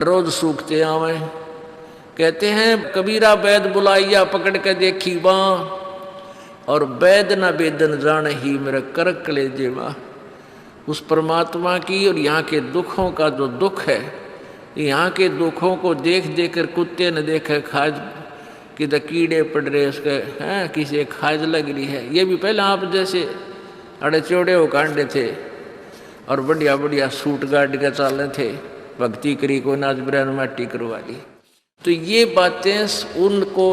रोज सूखते आवे। कहते हैं कबीरा वैद बुलाइया पकड़ के देखी बाँ, और वैद न वेदन जान ही मेरे कर कलेजे माँ। उस परमात्मा की और यहाँ के दुखों का जो दुख है, यहाँ के दुखों को देख देख कर कुत्ते ने देखे खाज कि द कीड़े पड़ रहे उसके हैं, किसी खाज लग रही है। ये भी पहले आप जैसे अड़े चौड़े हो कांडे थे और बढ़िया बढ़िया सूट गाड़ के चाले थे, भक्ति करी को नाच ब्रैन माटी करवा ली। तो ये बातें उनको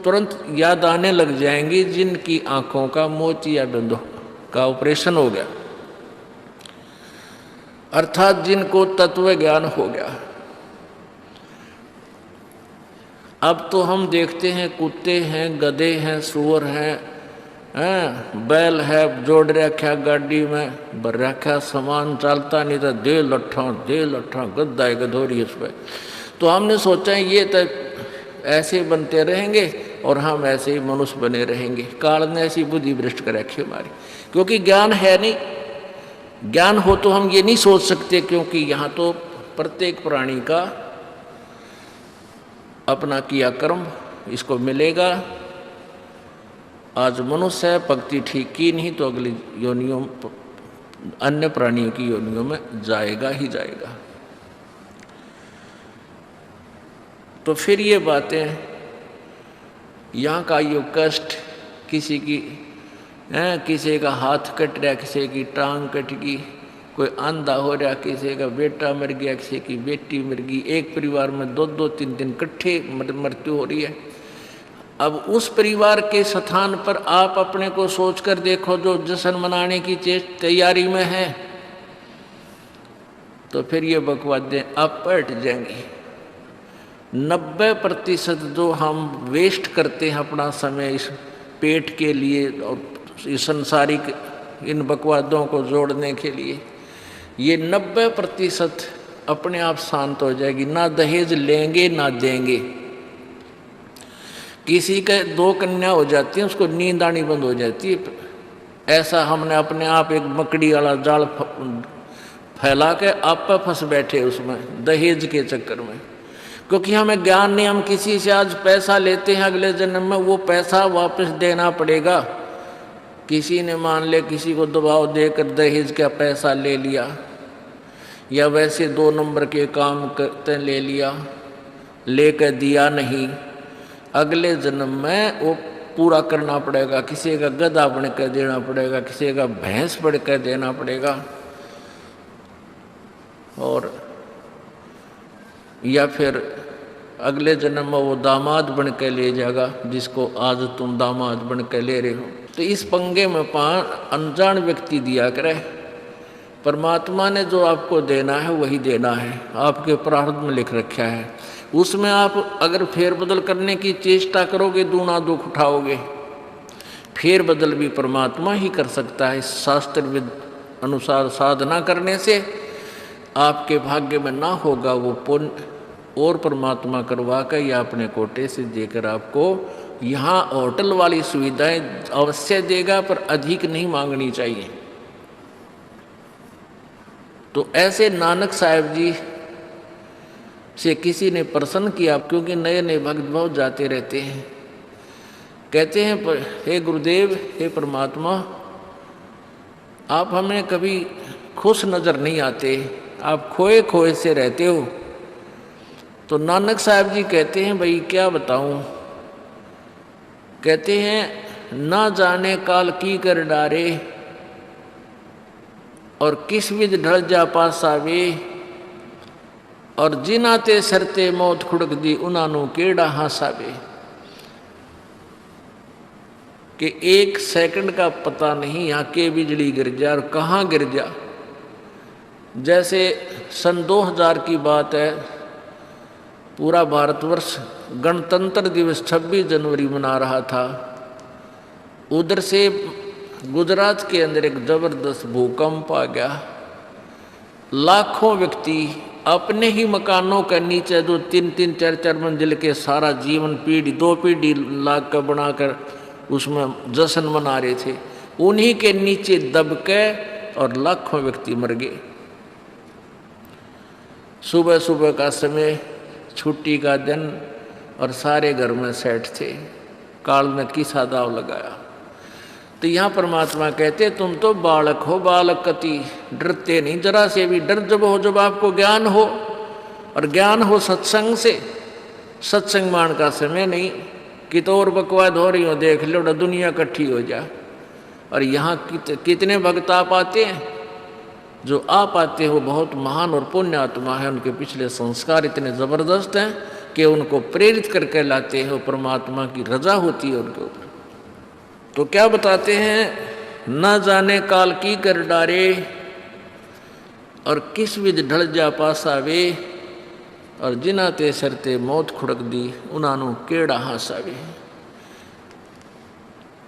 तुरंत याद आने लग जाएंगी जिनकी आंखों का मोतियाबिंद का ऑपरेशन हो गया, अर्थात जिनको तत्व ज्ञान हो गया। अब तो हम देखते हैं कुत्ते हैं, गधे हैं, सुअर हैं, बैल है, जोड़ रखा गाड़ी में भर रखा सामान, चलता नहीं तो दे लट्ठा गद्दा है गधोरी उस पर। तो हमने सोचा ये तो ऐसे बनते रहेंगे और हम ऐसे ही मनुष्य बने रहेंगे। काल ने ऐसी बुद्धि भ्रष्ट कर रखी हमारी, क्योंकि ज्ञान है नहीं। ज्ञान हो तो हम ये नहीं सोच सकते, क्योंकि यहाँ तो प्रत्येक प्राणी का अपना किया कर्म इसको मिलेगा। आज मनुष्य है, भक्ति ठीक की नहीं तो अगली योनियों अन्य प्राणियों की योनियों में जाएगा ही जाएगा। तो फिर ये बातें, यहाँ का यो कष्ट, किसी की किसी का हाथ कट रहा, किसी की टांग कट गई, कोई अंधा हो रहा, किसी का बेटा मर गया, किसी की बेटी मर गई, एक परिवार में दो दो तीन दिन इकट्ठे मृत्यु हो रही है। अब उस परिवार के स्थान पर आप अपने को सोचकर देखो जो जश्न मनाने की तैयारी में है, तो फिर ये बकवादें आप पलट जाएंगी। 90% जो हम वेस्ट करते हैं अपना समय इस पेट के लिए और इस संसारिक इन बकवादों को जोड़ने के लिए, ये 90% अपने आप शांत हो जाएगी। ना दहेज लेंगे ना देंगे। किसी के 2 कन्या हो जाती है, उसको नींद आनी बंद हो जाती है। ऐसा हमने अपने आप एक मकड़ी वाला जाल फैला के आप पर फंस बैठे उसमें दहेज के चक्कर में, क्योंकि हमें ज्ञान नहीं। हम किसी से आज पैसा लेते हैं, अगले जन्म में वो पैसा वापस देना पड़ेगा। किसी ने मान ले किसी को दबाव देकर दहेज का पैसा ले लिया, या वैसे 2 नंबर के काम करते ले लिया, लेकर दिया नहीं, अगले जन्म में वो पूरा करना पड़ेगा। किसी का गधा बन कर देना पड़ेगा, किसी का भैंस बन कर देना पड़ेगा, और या फिर अगले जन्म में वो दामाद बन के ले जाएगा जिसको आज तुम दामाद बन के ले रहे हो। तो इस पंगे में अनजान व्यक्ति दिया करे। परमात्मा ने जो आपको देना है वही देना है, आपके प्रारब्ध में लिख रखा है। उसमें आप अगर फेरबदल करने की चेष्टा करोगे दूना दुख उठाओगे। फेरबदल भी परमात्मा ही कर सकता है। शास्त्र विद अनुसार साधना करने से आपके भाग्य में ना होगा वो पुण्य, और परमात्मा करवा कर या अपने कोटे से देकर आपको यहाँ होटल वाली सुविधाएं अवश्य देगा, पर अधिक नहीं मांगनी चाहिए। तो ऐसे नानक साहब जी से किसी ने प्रसन्न किया, क्योंकि नए नए भक्त भाव जाते रहते हैं। कहते हैं हे गुरुदेव, हे परमात्मा, आप हमें कभी खुश नजर नहीं आते, आप खोए खोए से रहते हो। तो नानक साहब जी कहते हैं भाई क्या बताऊं। कहते हैं ना जाने काल की कर डारे, और किस विध ढल जा पासावे, और जिनाते सरते मौत खुड़क दी उन्होंने केड़ा हासावे। कि 1 सेकंड का पता नहीं यहाँ के बिजली गिर जा और कहाँ गिर जा। जैसे सन 2000 की बात है, पूरा भारतवर्ष गणतंत्र दिवस 26 जनवरी मना रहा था। उधर से गुजरात के अंदर एक जबरदस्त भूकंप आ गया। लाखों व्यक्ति अपने ही मकानों के नीचे, जो 3-3, 4-4 मंजिल के सारा जीवन पीढ़ी 2 पीढ़ी लाग कर बनाकर उसमें जश्न मना रहे थे, उन्हीं के नीचे दब के और लाखों व्यक्ति मर गए। सुबह सुबह का समय, छुट्टी का दिन, और सारे घर में सेठ थे। काल ने किसा दाव लगाया। तो यहाँ परमात्मा कहते तुम तो बालक हो, बालक कति डरते नहीं जरा से भी। डर जब हो जब आपको ज्ञान हो, और ज्ञान हो सत्संग से। सत्संग मान का समय नहीं कि तो और बकवाद हो रही हो, देख लो दुनिया इकट्ठी हो जा। और यहाँ कितने भक्त आ पाते हैं, जो आ पाते हो बहुत महान और पुण्य आत्मा है। उनके पिछले संस्कार इतने ज़बरदस्त हैं कि उनको प्रेरित करके लाते हैं। परमात्मा की रजा होती है उनके ऊपर। तो क्या बताते हैं, न जाने काल की कर डारे, और किस विध ढल जा पासा वे, और जिना ते सरते मौत खुड़क दी, उन्होंने केड़ा हासावे।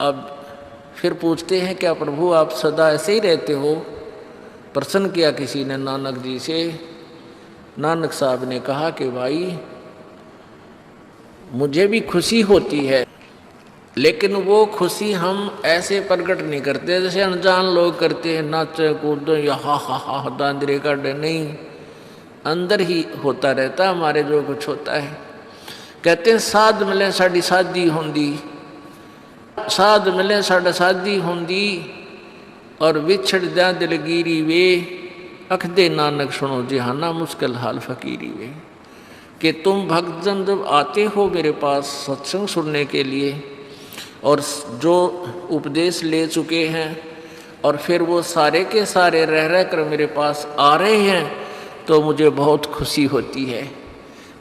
अब फिर पूछते हैं क्या प्रभु आप सदा ऐसे ही रहते हो? प्रश्न किया किसी ने नानक जी से। नानक साहब ने कहा कि भाई मुझे भी खुशी होती है, लेकिन वो खुशी हम ऐसे प्रकट नहीं करते जैसे अनजान लोग करते हैं, नाचे कूदो या हा दांदरे का डर नहीं, अंदर ही होता रहता हमारे जो कुछ होता है। कहते हैं साध मिले साड़ी शादी होंदी, साध मिले साड़ा शादी होंदी, और विछड़ जा दिलगीरी वे, अख दे नानक सुनो जिहाना मुश्किल हाल फकीरी वे। कि तुम भक्तजन जब आते हो मेरे पास सत्संग सुनने के लिए, और जो उपदेश ले चुके हैं, और फिर वो सारे के सारे रह कर मेरे पास आ रहे हैं, तो मुझे बहुत खुशी होती है।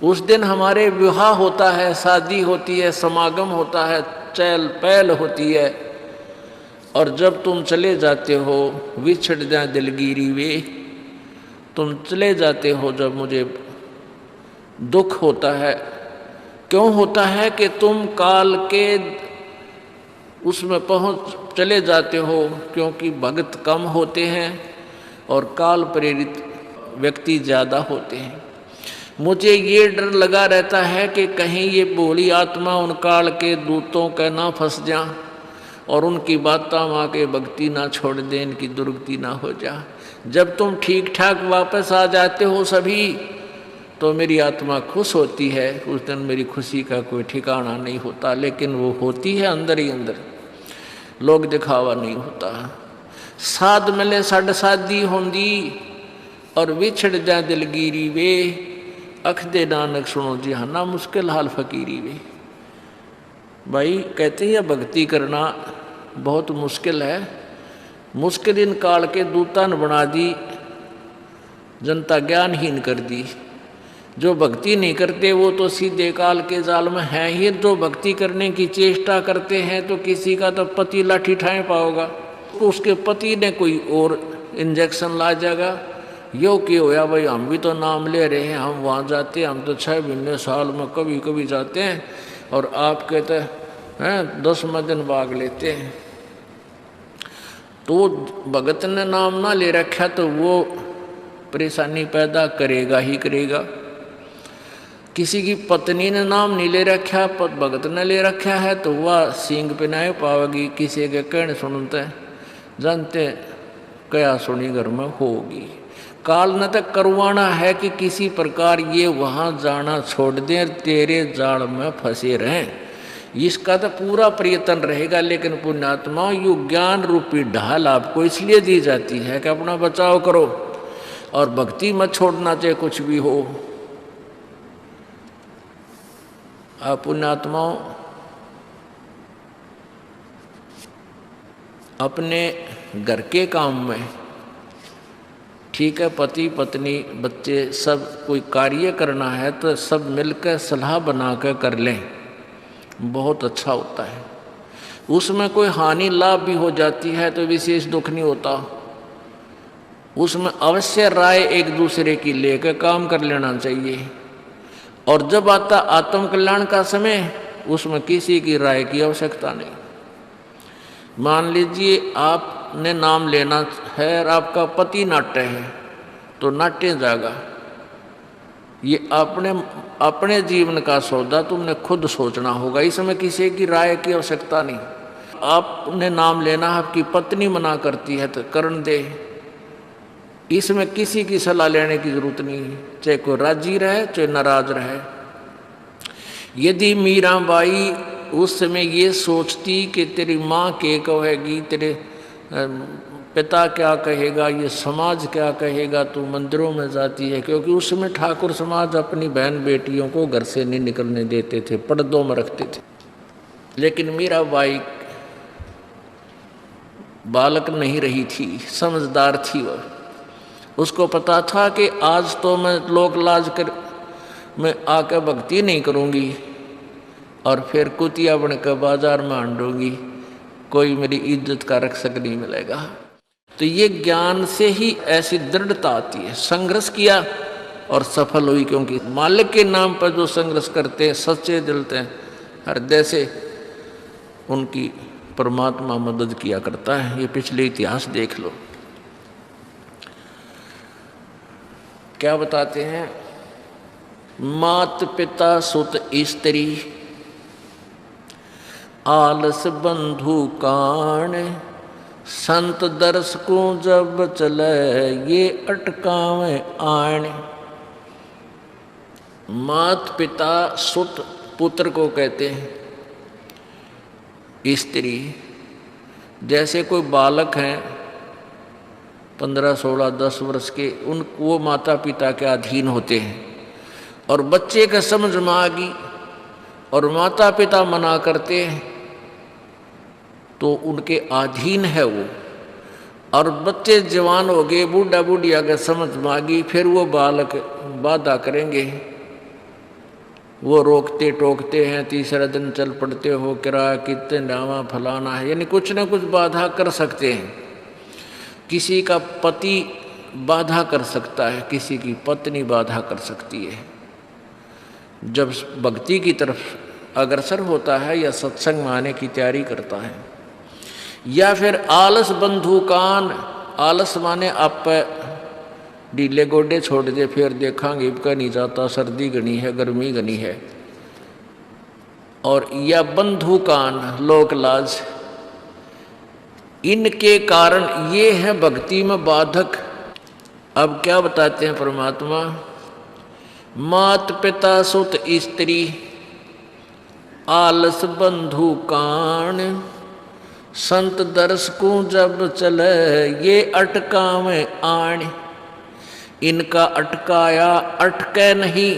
उस दिन हमारे विवाह होता है, शादी होती है, समागम होता है, चहल पहल होती है। और जब तुम चले जाते हो, विछड़ जाए दिलगीरी वे, तुम चले जाते हो जब मुझे दुख होता है। क्यों होता है? कि तुम काल के उसमें पहुँच चले जाते हो, क्योंकि भक्त कम होते हैं और काल प्रेरित व्यक्ति ज़्यादा होते हैं। मुझे ये डर लगा रहता है कि कहीं ये भोली आत्मा उन काल के दूतों का ना फंस जा, और उनकी बातें वहाँ के भक्ति ना छोड़ दें, इनकी दुर्गति ना हो जा। जब तुम ठीक ठाक वापस आ जाते हो सभी, तो मेरी आत्मा खुश होती है। उस दिन मेरी खुशी का कोई ठिकाना नहीं होता, लेकिन वो होती है अंदर ही अंदर, लोग दिखावा नहीं होता। साध मिले साड़ शादी होंदी, और विछड़ जा दिलगीरी वे, अख दे नानक सुनो जिहाना मुश्किल हाल फकीरी वे। भाई कहते हैं यह भक्ति करना बहुत मुश्किल है। मुश्किल इन काल के दूता ने बना दी, जनता ज्ञानहीन कर दी। जो भक्ति नहीं करते वो तो सीधे काल के जाल में है ही। जो भक्ति करने की चेष्टा करते हैं तो किसी का तो पति लाठी ठाए पाओगा, तो उसके पति ने कोई और इंजेक्शन ला जाएगा। यो कि होया भाई हम भी तो नाम ले रहे हैं, हम वहाँ जाते हैं, हम तो 6 महीने साल में कभी कभी जाते हैं, और आप कहते हैं 10वें दिन भाग लेते हैं। तो भगत ने नाम ना ले रखा तो वो परेशानी पैदा करेगा ही करेगा। किसी की पत्नी ने नाम नहीं ले रखा, भगत ने ले रखा है, तो वह सींग पे नहीं पावेगी। किसी के कहने सुनते जानते क्या सुनी घर में होगी। काल न तक करवाना है कि किसी प्रकार ये वहाँ जाना छोड़ दें, तेरे जाल में फंसे रहें, इसका तो पूरा प्रयत्न रहेगा। लेकिन पुण्यात्मा यू ज्ञान रूपी ढाल आपको इसलिए दी जाती है कि अपना बचाव करो, और भक्ति मत छोड़ना चाहे कुछ भी हो। आप पुण्यात्माओं अपने घर के काम में, ठीक है, पति पत्नी बच्चे सब कोई कार्य करना है तो सब मिलकर सलाह बनाकर कर लें, बहुत अच्छा होता है। उसमें कोई हानि लाभ भी हो जाती है तो विशेष दुख नहीं होता। उसमें अवश्य राय एक दूसरे की लेकर काम कर लेना चाहिए। और जब आता आत्म कल्याण का समय, उसमें किसी की राय की आवश्यकता नहीं। मान लीजिए आपने नाम लेना है और आपका पति नाट्य है, तो नाट्य जाएगा। ये अपने जीवन का सौदा तुमने खुद सोचना होगा, इसमें किसी की राय की आवश्यकता नहीं। आपने नाम लेना, आपकी पत्नी मना करती है तो करण दे, इसमें किसी की सलाह लेने की जरूरत नहीं है, चाहे कोई राजी रहे चाहे नाराज रहे। यदि मीराबाई उस समय ये सोचती कि तेरी माँ क्या कहेगी, तेरे पिता क्या कहेगा, ये समाज क्या कहेगा, तू मंदिरों में जाती है, क्योंकि उस समय ठाकुर समाज अपनी बहन बेटियों को घर से नहीं निकलने देते थे, पर्दों में रखते थे। लेकिन मीराबाई बालक नहीं रही थी, समझदार थी वह। उसको पता था कि आज तो मैं लोक लाज कर मैं आकर भक्ति नहीं करूँगी और फिर कुतिया बनकर बाजार में आंडूंगी, कोई मेरी इज्जत का रक्षक नहीं मिलेगा। तो ये ज्ञान से ही ऐसी दृढ़ता आती है। संघर्ष किया और सफल हुई, क्योंकि मालिक के नाम पर जो संघर्ष करते हैं सच्चे दिल से हृदय से, उनकी परमात्मा मदद किया करता है। ये पिछले इतिहास देख लो। क्या बताते हैं, मात पिता सुत स्त्री आलस बंधु कान, संत दर्श को जब चले ये अटकावे आण। मात पिता सुत पुत्र को कहते हैं, स्त्री जैसे कोई बालक हैं 15, 16, 10 वर्ष के, उन वो माता पिता के अधीन होते हैं। और बच्चे का समझ में आ गई और माता पिता मना करते हैं तो उनके अधीन है वो। और बच्चे जवान हो गए, बूढ़ा बूढ़िया का समझ में आ गई, फिर वो बालक बाधा करेंगे, वो रोकते टोकते हैं, तीसरा दिन चल पड़ते हो, किराया कितने डावा फलाना है, यानी कुछ ना कुछ बाधा कर सकते हैं। किसी का पति बाधा कर सकता है, किसी की पत्नी बाधा कर सकती है। जब भक्ति की तरफ अग्रसर होता है या सत्संग में आने की तैयारी करता है। या फिर आलस बंधु कान, आलस माने आप ढीले गोडे छोड़ दे, फिर देखांगे इबका नहीं जाता, सर्दी घनी है, गर्मी घनी है। और या बंधु कान, लोक लाज, इनके कारण ये है भक्ति में बाधक। अब क्या बताते हैं परमात्मा, मात पिता सुत स्त्री आलस बंधु कान, संत दर्श को जब चले ये अटकावे आण। इनका अटकाया अटके नहीं,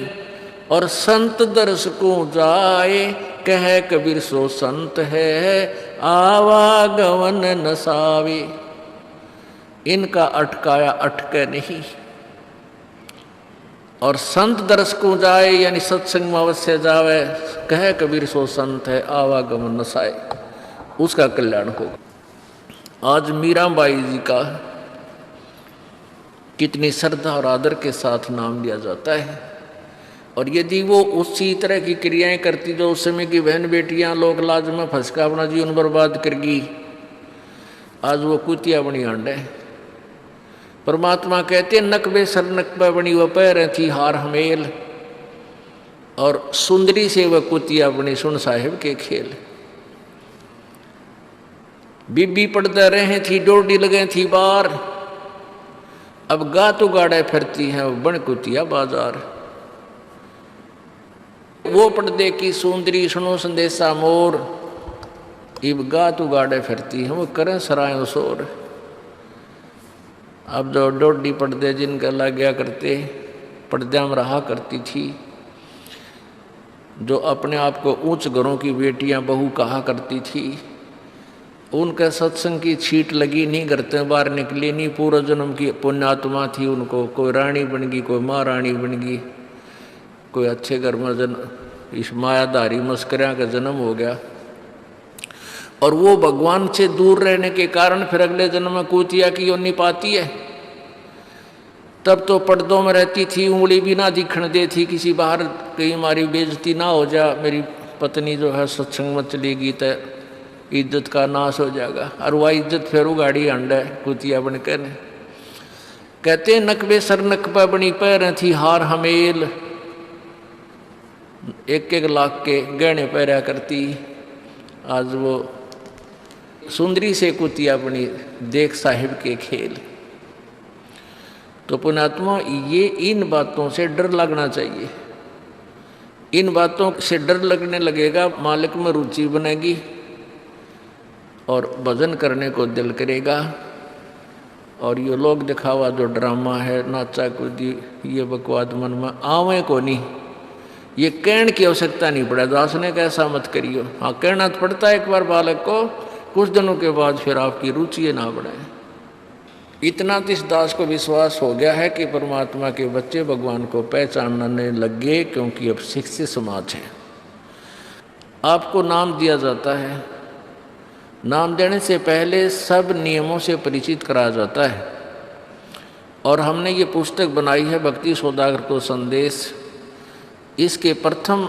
और संत दर्श को जाए कह कबीर सो संत है आवागमन नसावे। इनका अटकाया अटके नहीं, और संत दर्श को जाए यानी सत्संग में अवश्य जावे, कह कबीर सो संत है आवागमन नसाए, उसका कल्याण होगा। आज मीराबाई जी का कितनी श्रद्धा और आदर के साथ नाम लिया जाता है। और यदि वो उसी तरह की क्रियाएं करती जो उस समय की बहन बेटियां लोक लाज में फंस का अपना जीवन बर्बाद करगी, आज वो कुतिया बनी आंडे। परमात्मा कहते नकबे सर नकबा बनी वह पैर थी हार हमेल, और सुंदरी से वह कुतिया बनी सुन साहिब के खेल। बीबी पड़ते रहे थी डोडी लगे थी बार, अब गातु गाड़े फिरती हैं बन कुतिया बाजार। वो पर्दे की सुंदरी सुनो संदेशा मोर, इब गातु गाड़े फिरती हैं वो करें सराय शोर। अब जो डोडी पर्दे जिनका लग गया करते, पर्दे में रहा करती थी, जो अपने आप को ऊंच घरों की बेटियां बहू कहा करती थी, उनके सत्संग की छीट लगी नहीं, घर से बाहर निकली नहीं, पूर्व जन्म की पुण्यात्मा थी, उनको कोई रानी बन गई, कोई महारानी बन गई, कोई अच्छे घर में जन्म, इस मायाधारी मस्करिया का जन्म हो गया। और वो भगवान से दूर रहने के कारण फिर अगले जन्म में कुतिया की योनि पाती है। तब तो पर्दों में रहती थी, उंगली भी ना दिखने दे थी, किसी बाहर कहीं हमारी बेइज्जती ना हो जा, मेरी पत्नी जो है सत्संग में चलेगी तो इज्जत का नाश हो जाएगा। और वह इज्जत फिर उगाड़ी अंडा कुतिया बनकर। कहते नकबे सर नकबा बनी पैर थी हार हमेल, 1-1 लाख के गहने पहरा करती। आज वो सुंदरी से कुतिया बनी, देख साहिब के खेल। तो पुण्यात्मा, ये इन बातों से डर लगना चाहिए। इन बातों से डर लगने लगेगा, मालिक में रुचि बनेगी और भजन करने को दिल करेगा। और ये लोग दिखावा जो ड्रामा है, नाचा कूदी, ये बकवाद मन में आवे को नहीं, ये कहने की आवश्यकता नहीं पड़ा। दास ने कैसा मत करियो, हाँ कहना तो पड़ता है एक बार बालक को, कुछ दिनों के बाद फिर आपकी रुचि ना बढ़े। इतना तो इस दास को विश्वास हो गया है कि परमात्मा के बच्चे भगवान को पहचानने लगे, क्योंकि अब शिक्षित समाज है। आपको नाम दिया जाता है, नाम देने से पहले सब नियमों से परिचित कराया जाता है। और हमने ये पुस्तक बनाई है भक्ति सौदागर को संदेश। इसके प्रथम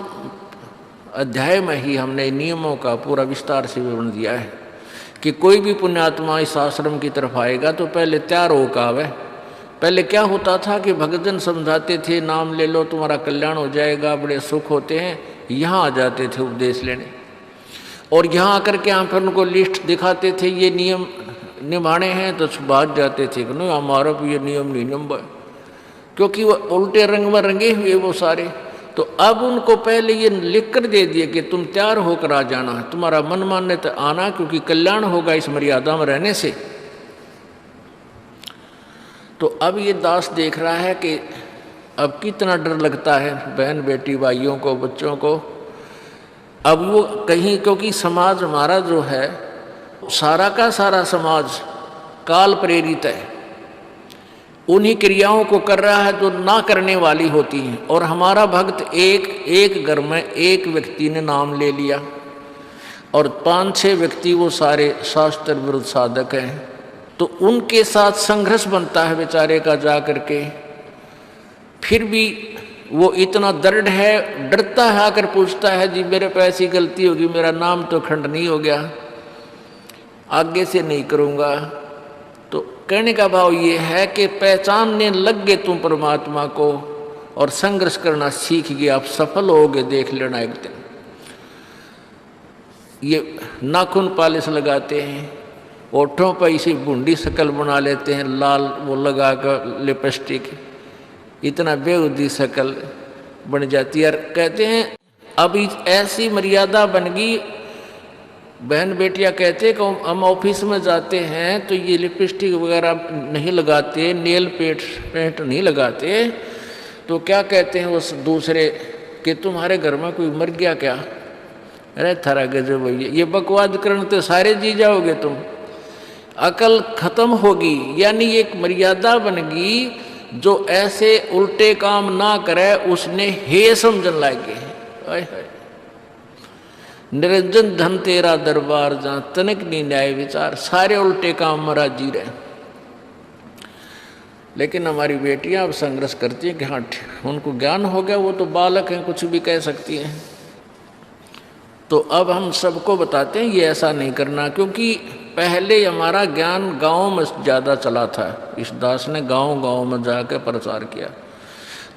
अध्याय में ही हमने नियमों का पूरा विस्तार से विवरण दिया है कि कोई भी पुण्यात्मा इस आश्रम की तरफ आएगा तो पहले तैयार होकर आवे। पहले क्या होता था कि भक्तजन समझाते थे, नाम ले लो तुम्हारा कल्याण हो जाएगा, बड़े सुख होते हैं। यहाँ आ जाते थे उपदेश लेने, और यहाँ आकर के हम फिर उनको लिस्ट दिखाते थे, ये नियम निभाने हैं, तो भाग जाते थे कि नहीं हमारा भी ये नियम नहीं निभा, क्योंकि वो उल्टे रंग में रंगे हुए वो सारे। तो अब उनको पहले ये लिख कर दे दिए कि तुम तैयार होकर आ जाना, तुम्हारा मन मानने तो आना, क्योंकि कल्याण होगा इस मर्यादा में रहने से। तो अब ये दास देख रहा है कि अब कितना डर लगता है बहन बेटी भाइयों को, बच्चों को। अब वो कहीं, क्योंकि समाज हमारा जो है सारा का सारा समाज काल प्रेरित है, उन्हीं क्रियाओं को कर रहा है जो ना करने वाली होती हैं। और हमारा भक्त एक घर में एक व्यक्ति ने नाम ले लिया और 5-6 व्यक्ति वो सारे शास्त्र विरुद्ध साधक हैं, तो उनके साथ संघर्ष बनता है बेचारे का जा करके। फिर भी वो इतना दृढ़ है, डरता है, आकर पूछता है जी मेरे पे ऐसी गलती होगी, मेरा नाम तो खंड नहीं हो गया, आगे से नहीं करूँगा। तो कहने का भाव ये है कि पहचानने लग गए तुम परमात्मा को और संघर्ष करना सीख गए, आप सफल होगे, देख लेना एक दिन। ये नाखून पालिश लगाते हैं, ओठों पर इसी बूंदी शक्ल बना लेते हैं, लाल वो लगा कर लिपस्टिक, इतना बेउदी शक्ल बन जाती है। कहते हैं अब ऐसी मर्यादा बन गई, बहन बेटियां कहते हैं कि हम ऑफिस में जाते हैं तो ये लिपस्टिक वगैरह नहीं लगाते, नेल पेंट नहीं लगाते, तो क्या कहते हैं उस दूसरे कि तुम्हारे घर में कोई मर गया क्या? अरे थारा गजब भैया, ये बकवाद करने तो सारे जी जाओगे तुम, अकल खत्म होगी। यानी एक मर्यादा बन गई, जो ऐसे उल्टे काम ना करे उसने हे समझन लागे। निरंजन धन तेरा दरबार, जहाँ तनिक नहीं न्याय विचार, सारे उल्टे काम में राजी रहे। लेकिन हमारी बेटियां अब संघर्ष करती हैं कि हाँ उनको ज्ञान हो गया, वो तो बालक हैं, कुछ भी कह सकती हैं। तो अब हम सबको बताते हैं ये ऐसा नहीं करना, क्योंकि पहले हमारा ज्ञान गाँव में ज़्यादा चला था। इस दास ने गाँव में जाकर प्रचार किया,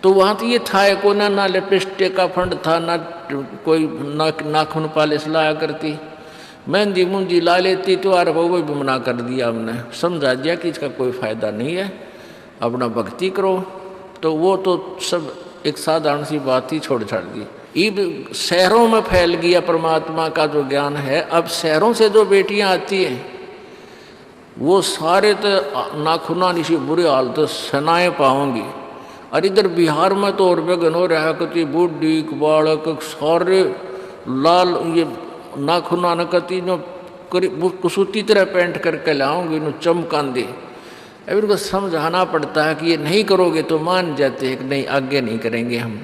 तो वहाँ तो ये था को ना लिपस्टिक का फंड था, ना कोई नाखून पालिश लाया करती, मेहंदी मुंजी ला लेती, तो यार वो भी मना कर दिया हमने, समझा दिया कि इसका कोई फ़ायदा नहीं है, अपना भक्ति करो। तो वो तो सब एक साधारण सी बात ही छोड़ छाड़ दी। अब शहरों में फैल गया परमात्मा का जो ज्ञान है। अब शहरों से जो बेटियां आती हैं वो सारे तो नाखुना निशी बुरे हाल तो सनाए पाओगी। और इधर बिहार में तो और बेगन हो रहा है, कति बूढ़ी बालक सारे लाल ये नाखुना न कति जो कुसूती तरह पेंट करके लाऊंगी न चमकांदे। अब इनको समझाना पड़ता है कि ये नहीं करोगे तो मान जाते हैं कि नहीं आगे नहीं करेंगे हम,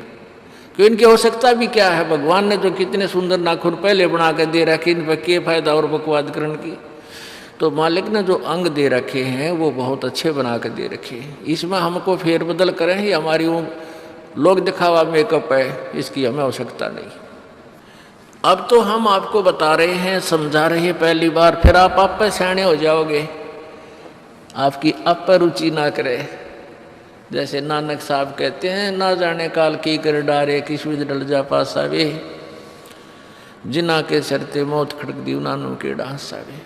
क्यों इनकी आवश्यकता भी क्या है। भगवान ने जो कितने सुंदर नाखून पहले बना कर दे रखे, इन पर क्या फायदा और बकवाद करने की। तो मालिक ने जो अंग दे रखे हैं वो बहुत अच्छे बना कर दे रखे हैं, इसमें हमको फेरबदल करें ही हमारी वो लोग दिखावा मेकअप है, इसकी हमें आवश्यकता नहीं। अब तो हम आपको बता रहे हैं, समझा रहे हैं पहली बार, फिर आप पे सियाने हो जाओगे, आपकी आप पर रुचि ना करे। जैसे नानक साहब कहते हैं, ना जाने काल की कर डारे किस विध डल जा पासावे, जिना के सरते मौत खड़क दी नानू के डांसावे।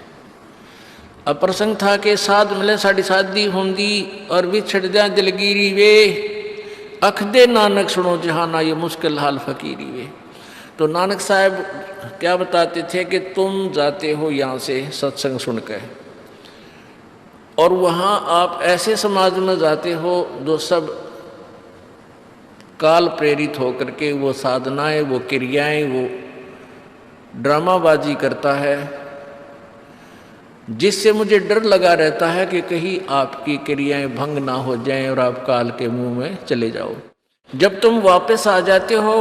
अब प्रसंग था कि साध मिले साड़ी शादी होंगी और विछड़ जा दिलगिरी वे, अख दे नानक सुनो जहाना ये मुश्किल हाल फकीरी वे। तो नानक साहब क्या बताते थे कि तुम जाते हो यहाँ से सत्संग सुनकर और वहाँ आप ऐसे समाज में जाते हो जो सब काल प्रेरित होकर के वो साधनाएं, वो क्रियाएं, वो ड्रामाबाजी करता है, जिससे मुझे डर लगा रहता है कि कहीं आपकी क्रियाएं भंग ना हो जाएं और आप काल के मुंह में चले जाओ। जब तुम वापस आ जाते हो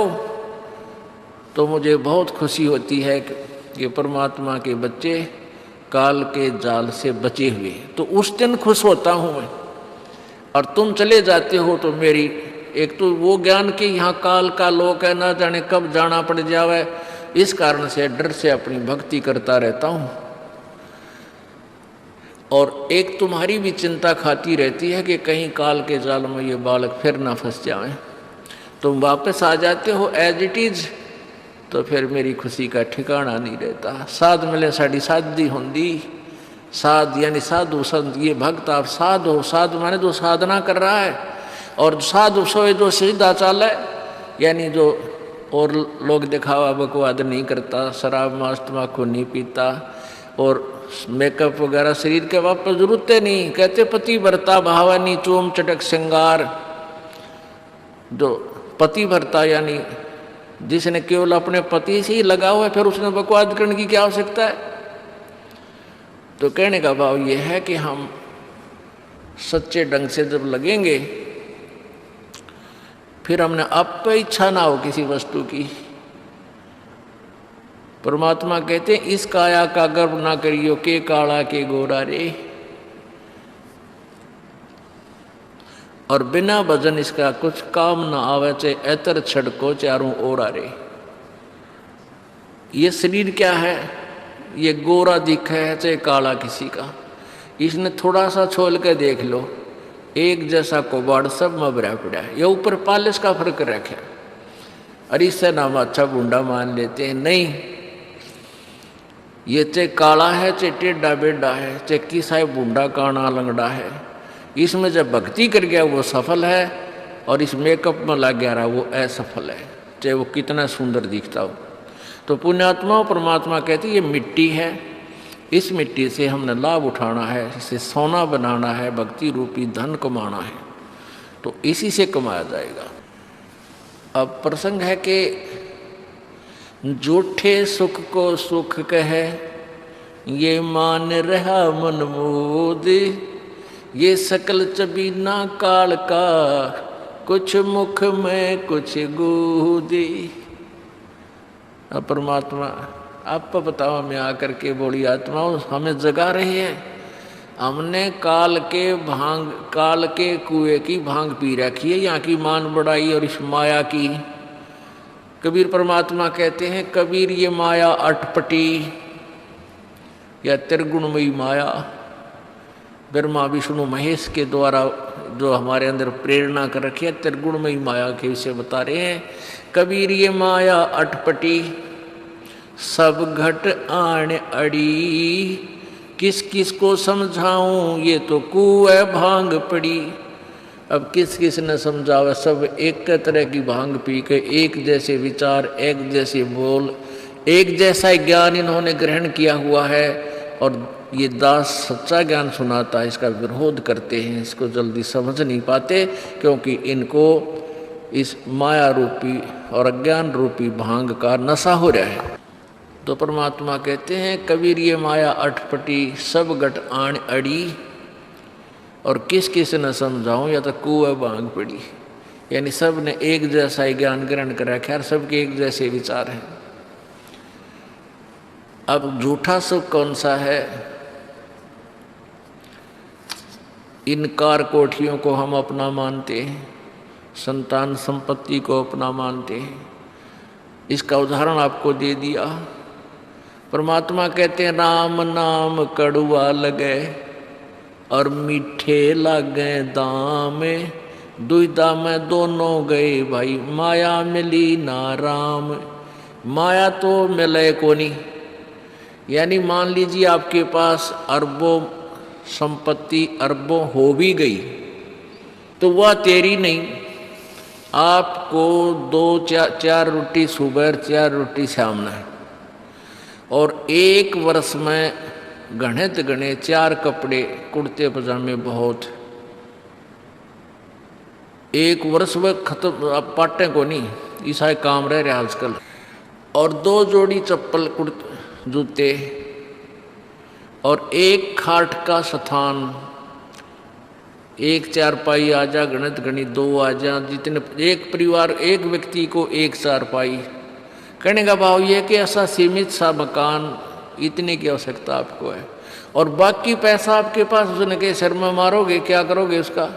तो मुझे बहुत खुशी होती है कि परमात्मा के बच्चे काल के जाल से बचे हुए, तो उस दिन खुश होता हूँ मैं। और तुम चले जाते हो तो मेरी एक तो वो ज्ञान कि यहाँ काल का लोक है, ना जाने कब जाना पड़ जावे, इस कारण से डर से अपनी भक्ति करता रहता हूँ। और एक तुम्हारी भी चिंता खाती रहती है कि कहीं काल के जाल में ये बालक फिर ना फंस जाएं। तुम वापस आ जाते हो एज इट इज, तो फिर मेरी खुशी का ठिकाना नहीं रहता। साध मिले साड़ी शादी होंगी, साध यानी साधु संत, ये भक्त आप साध हो। साध माने जो साधना कर रहा है, और साधु सोए जो सीधा चाल है, यानी जो और लोग दिखावा बकवाद नहीं करता, शराब मांस तम्बाकू नहीं पीता और मेकअप वगैरह शरीर के वापस जरूरत नहीं। कहते पति भरता भावानी चोम चटक श्रृंगार। जो पति भरता यानी जिसने केवल अपने पति से ही लगा हुआ है, फिर उसने बकवाद करने की क्या आवश्यकता है। तो कहने का भाव यह है कि हम सच्चे ढंग से जब लगेंगे, फिर हमने अब पे इच्छा ना हो किसी वस्तु की। परमात्मा कहते हैं इस काया का गर्व ना करियो के काला के गोरा रे, और बिना भजन इसका कुछ काम ना आवे, चाहे ऐतर छड़को चारों ओर आ रे। ये शरीर क्या है, ये गोरा दिखा है चाहे काला किसी का, इसने थोड़ा सा छोल के देख लो, एक जैसा कोबाड़ सब में भरा पड़ा है। ये ऊपर पालिश का फर्क रखे, और इससे नाम अच्छा बूंदा मान लेते हैं। नहीं, ये चाहे काला है चाहे टेढ़ा बेढ़ा है, चाहे किसा है बूंदा काना लंगड़ा है, इसमें जब भक्ति कर गया वो सफल है, और इस मेकअप में लग गया रहा वो असफल है, चाहे वो कितना सुंदर दिखता हो। तो पुण्यात्मा परमात्मा कहती ये मिट्टी है, इस मिट्टी से हमने लाभ उठाना है, इसे सोना बनाना है, भक्ति रूपी धन कमाना है, तो इसी से कमाया जाएगा। अब प्रसंग है कि जूठे सुख को सुख कहे ये मान रहा मन मोद, ये सकल चबीना काल का कुछ मुख में कुछ गोदी। अब परमात्मा आप बताओ, हमें आकर के बोली आत्माओं हमें जगा रही है। हमने काल के कुएं की भांग पी रखी है, यहाँ की मान बढ़ाई और इस माया की। कबीर परमात्मा कहते हैं कबीर ये माया अटपटी या त्रिगुणमयी माया, ब्रह्मा विष्णु महेश के द्वारा जो हमारे अंदर प्रेरणा कर रखी है, त्रिगुणमयी माया के विषय बता रहे हैं। कबीर ये माया अटपटी सब घट आण अड़ी, किस किस को समझाऊं ये तो कुएं भांग पड़ी। अब किस किस ने समझावा, सब एक तरह की भांग पी के एक जैसे विचार, एक जैसे बोल, एक जैसा ज्ञान इन्होंने ग्रहण किया हुआ है, और ये दास सच्चा ज्ञान सुनाता है इसका विरोध करते हैं, इसको जल्दी समझ नहीं पाते क्योंकि इनको इस माया रूपी और अज्ञान रूपी भांग का नशा हो रहा है। तो परमात्मा कहते हैं कबीर ये माया अटपटी सब घट आण अड़ी, और किस किस न समझाऊं या तो कुएं भांग पड़ी, यानी सब ने एक जैसा ही ज्ञान ग्रहण कर रखा है, सबके एक जैसे विचार हैं। अब झूठा सुख कौन सा है? इन कार कोठियों को हम अपना मानते हैं, संतान संपत्ति को अपना मानते हैं। इसका उदाहरण आपको दे दिया। परमात्मा कहते हैं राम नाम कड़ुआ लगे और मीठे लागे दाम, दुविधा में दोनों गए भाई माया मिली ना राम। माया तो मिले को नहीं, यानी मान लीजिए आपके पास अरबों संपत्ति अरबों हो भी गई तो वह तेरी नहीं। आपको 2-4 रोटी सुबह 4 रोटी शाम है, और 1 वर्ष में गणित गणे 4 कपड़े कुर्ते पजामे बहुत, 1 वर्ष में खत्म। अब पाटे को नहीं ईसाई काम रह रहे आजकल। और 2 जोड़ी चप्पल जूते, और 1 खाट का स्थान, 1 चारपाई आ जा, गणित गणित 2 आ जा, जितने एक परिवार एक व्यक्ति को 1 चारपाई। कहने का भाव ये कि ऐसा सीमित सा मकान, इतने की आवश्यकता आपको है, और बाकी पैसा आपके पास उसने के सिर में मारोगे, क्या करोगे उसका?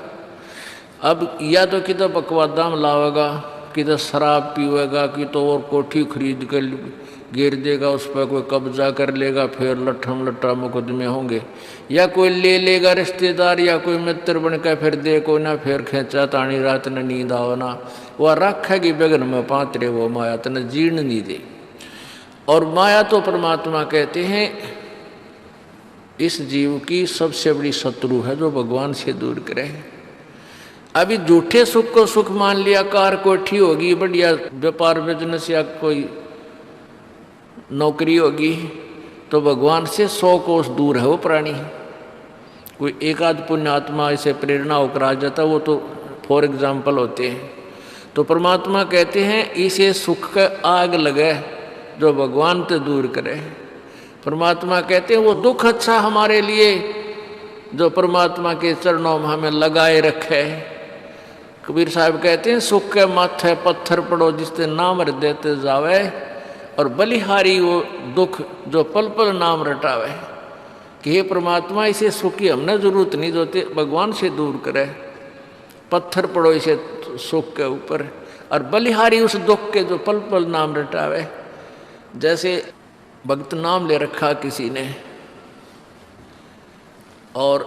अब या तो किधर बकवादा में लावेगा, किधर शराब पीवेगा, कि तो और कोठी खरीद कर गिर देगा, उस पर कोई कब्जा कर लेगा, फिर लट्ठम लट्ठा मुकदमे होंगे, या कोई ले लेगा रिश्तेदार या कोई मित्र बन कर फिर दे को ना, फिर खेचा तानी रात न नींद आओ ना, वह रखेगी बेगन में पात्रे वो माया तन जीर्ण नहीं दे। और माया तो परमात्मा कहते हैं इस जीव की सबसे बड़ी शत्रु है जो भगवान से दूर करे। अभी झूठे सुख को सुख मान लिया, कार कोठी होगी, बढ़िया व्यापार बिजनेस या कोई नौकरी होगी, तो भगवान से 100 कोस दूर है वो प्राणी। कोई एक आध पुण्यात्मा इसे प्रेरणा होकर आ जाता, वो तो फॉर एग्जाम्पल होते हैं। तो परमात्मा कहते हैं इसे सुख का आग लगे जो भगवान से दूर करे। परमात्मा कहते हैं वो दुख अच्छा हमारे लिए जो परमात्मा के चरणों में हमें लगाए रखे। कबीर साहब कहते हैं सुख के माथे पत्थर पड़ो जिससे नाम देते जावे, और बलिहारी वो दुख जो पल पल नाम रटावे। कि हे परमात्मा इसे सुख की हमने जरूरत नहीं, जो भगवान से दूर करे। पत्थर पड़ो इसे सुख के ऊपर, और बलिहारी उस दुख के जो पल पल नाम रटावे। जैसे भक्त नाम ले रखा किसी ने और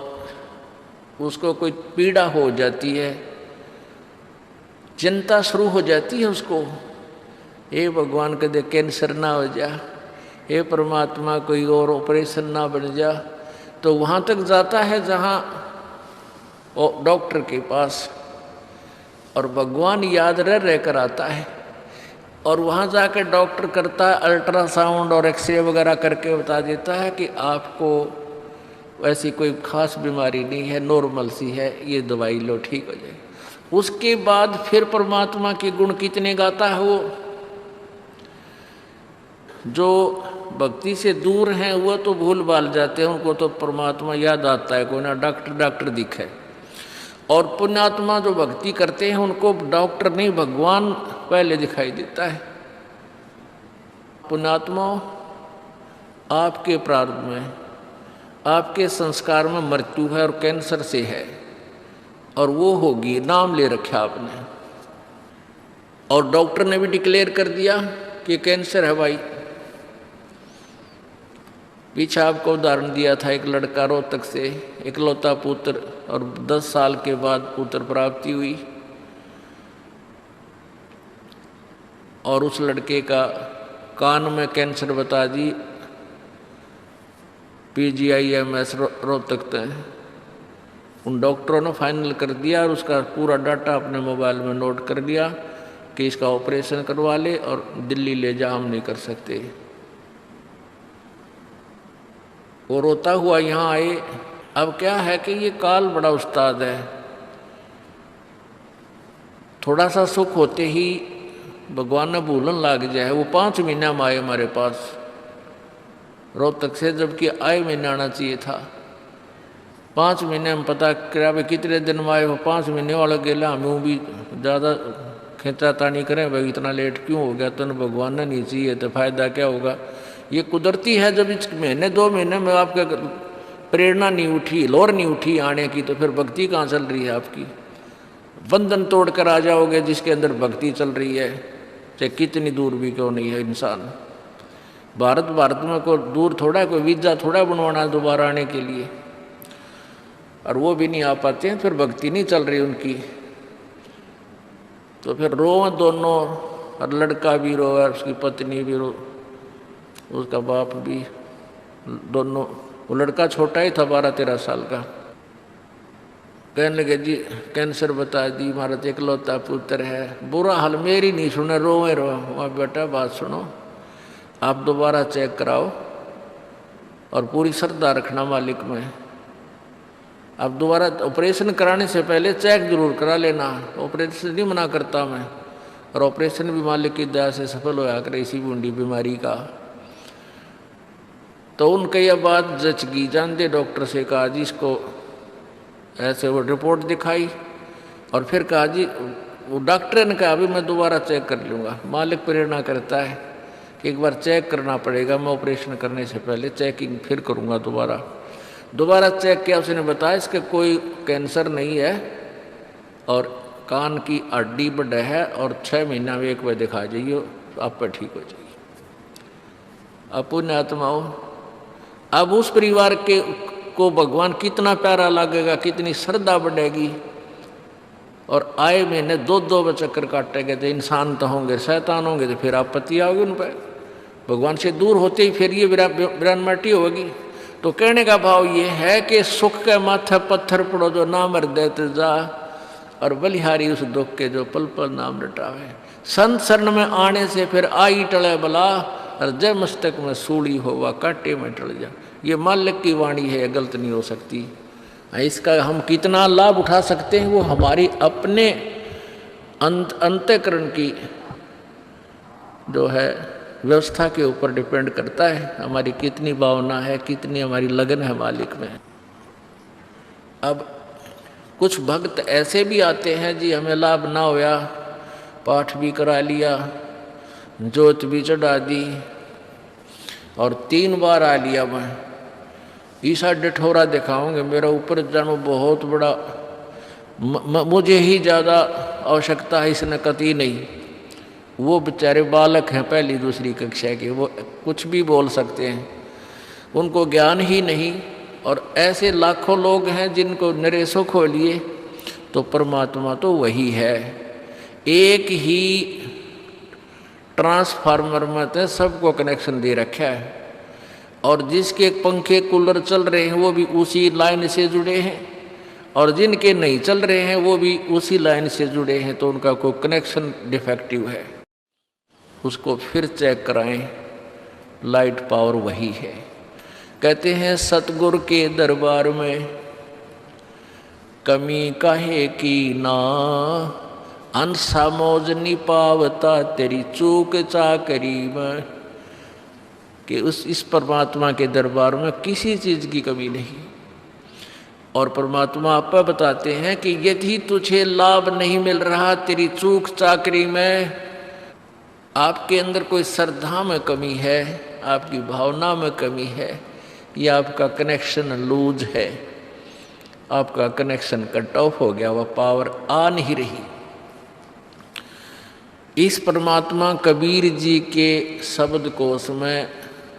उसको कोई पीड़ा हो जाती है, चिंता शुरू हो जाती है उसको, हे भगवान कदे कैंसर ना हो जा, हे परमात्मा कोई और ऑपरेशन ना बन जा। तो वहाँ तक जाता है जहाँ डॉक्टर के पास, और भगवान याद रह कर आता है, और वहाँ जाकर डॉक्टर करता है अल्ट्रासाउंड और एक्सरे वगैरह करके बता देता है कि आपको ऐसी कोई खास बीमारी नहीं है, नॉर्मल सी है, ये दवाई लो ठीक हो जाए। उसके बाद फिर परमात्मा के गुण कितने गाता है वो। जो भक्ति से दूर हैं वो तो भूल भाल जाते हैं, उनको तो परमात्मा याद आता है, कोई ना डॉक्टर दिखे। और पुण्यात्मा जो भक्ति करते हैं उनको डॉक्टर नहीं भगवान पहले दिखाई देता है। पुण्यात्मा आपके प्रारब्ध में, आपके संस्कार में मृत्यु है और कैंसर से है, और वो होगी, नाम ले रखा आपने, और डॉक्टर ने भी डिक्लेयर कर दिया कि कैंसर है भाई। पीछे आपको उदाहरण दिया था, एक लड़का रोहतक से, इकलौता पुत्र, और 10 साल के बाद पुत्र प्राप्ति हुई, और उस लड़के का कान में कैंसर बता दी, PGIMS रोहतक तक। उन डॉक्टरों ने फाइनल कर दिया और उसका पूरा डाटा अपने मोबाइल में नोट कर लिया कि इसका ऑपरेशन करवा ले और दिल्ली ले जा, हम नहीं कर सकते। वो रोता हुआ यहाँ आए। अब क्या है कि ये काल बड़ा उस्ताद है, थोड़ा सा सुख होते ही भगवान ने भूलन लाग जाए। वो 5 महीना में आए हमारे पास रोहतक से, जबकि आए महीने आना चाहिए था। 5 महीने में पता करा भाई कितने दिन में आए हो, 5 महीने वाला गेला। हमें भी ज़्यादा खींचा तानी करें भाई इतना लेट क्यों हो गया, तो भगवान ने नहीं चाहिए तो फायदा क्या होगा। ये कुदरती है, जब इस महीने 2 महीने में आपका प्रेरणा नहीं उठी, लोर नहीं उठी आने की, तो फिर भक्ति कहाँ चल रही है आपकी। बंधन तोड़ कर आ जाओगे जिसके अंदर भक्ति चल रही है, चाहे कितनी दूर भी क्यों नहीं है इंसान। भारत में कोई दूर थोड़ा है, कोई वीज़ा थोड़ा बनवाना है दोबारा आने के लिए, और वो भी नहीं आ पाते हैं, फिर भक्ति नहीं चल रही उनकी। तो फिर रोए दोनों, और लड़का भी रोए, उसकी पत्नी भी रो, उसका बाप भी। दोनों, वो लड़का छोटा ही था 12-13 साल का। कहने लगे जी कैंसर बता दी, हमारा तो इकलौता पुत्र है। बुरा हाल मेरी नहीं सुने, रोए रो। वहाँ बेटा बात सुनो, आप दोबारा चेक कराओ और पूरी श्रद्धा रखना मालिक में। आप दोबारा ऑपरेशन कराने से पहले चेक जरूर करा लेना। ऑपरेशन नहीं मना करता मैं, और ऑपरेशन भी मालिक की दया से सफल होया करे इसी बूंदी बीमारी का। तो उनके यह बात जच गई, जानते डॉक्टर से कहा जी इसको ऐसे, वो रिपोर्ट दिखाई और फिर कहा जी, वो डॉक्टर ने कहा अभी मैं दोबारा चेक कर लूँगा। मालिक प्रेरणा करता है कि एक बार चेक करना पड़ेगा, मैं ऑपरेशन करने से पहले चेकिंग फिर करूँगा। दोबारा चेक किया, उसने बताया इसके कोई कैंसर नहीं है और कान की हड्डी बढ़ है और 6 महीना में एक बार दिखा जाइए, आप पर ठीक हो जाइए। अब पुण्य आत्माओं, अब उस परिवार के को भगवान कितना प्यारा लगेगा, कितनी श्रद्धा बढ़ेगी। और आए महीने 2-2 चक्कर काटेंगे तो इंसान तो होंगे, शैतान होंगे तो फिर आपत्ति आओगी उन पर। भगवान से दूर होते ही फिर ये विरानमाटी होगी। तो कहने का भाव ये है कि सुख के माथे पत्थर पड़ो जो नाम हृदय ते जा, और बलिहारी उस दुख के जो पल पल नाम रटावे। संत शरण में आने से फिर आई टले बला, और जय मस्तक में सूली होवा कांटे में टल जा। ये मालिक की वाणी है, गलत नहीं हो सकती। इसका हम कितना लाभ उठा सकते हैं वो हमारी अपने अंतःकरण की जो है व्यवस्था के ऊपर डिपेंड करता है। हमारी कितनी भावना है, कितनी हमारी लगन है मालिक में। अब कुछ भक्त ऐसे भी आते हैं जी, हमें लाभ ना होया, पाठ भी करा लिया, जोत भी चढ़ा दी और 3 बार आ लिया, मैं ईसा डिठोरा दिखाऊंगे, मेरा ऊपर जानो बहुत बड़ा, मुझे ही ज़्यादा आवश्यकता है, इसने कतई नहीं। वो बेचारे बालक हैं पहली दूसरी कक्षा के, वो कुछ भी बोल सकते हैं, उनको ज्ञान ही नहीं। और ऐसे लाखों लोग हैं जिनको नरेशों खो लिए, तो परमात्मा तो वही है। एक ही ट्रांसफार्मर में तो सबको कनेक्शन दे रखा है, और जिसके पंखे कूलर चल रहे हैं वो भी उसी लाइन से जुड़े हैं, और जिनके नहीं चल रहे हैं वो भी उसी लाइन से जुड़े हैं। तो उनका कोई कनेक्शन डिफेक्टिव है, उसको फिर चेक कराएं, लाइट पावर वही है। कहते हैं सतगुरु के दरबार में कमी काहे की ना, अंसा मौज नहीं पावता तेरी चूक चाकरी में। कि इस परमात्मा के दरबार में किसी चीज़ की कमी नहीं। और परमात्मा आप बताते हैं कि यदि तुझे लाभ नहीं मिल रहा तेरी चूक चाकरी में, आपके अंदर कोई श्रद्धा में कमी है, आपकी भावना में कमी है, या आपका कनेक्शन लूज है, आपका कनेक्शन कट ऑफ हो गया, वह पावर आ नहीं रही। इस परमात्मा कबीर जी के शब्द कोश में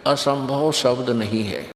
असंभव शब्द नहीं है।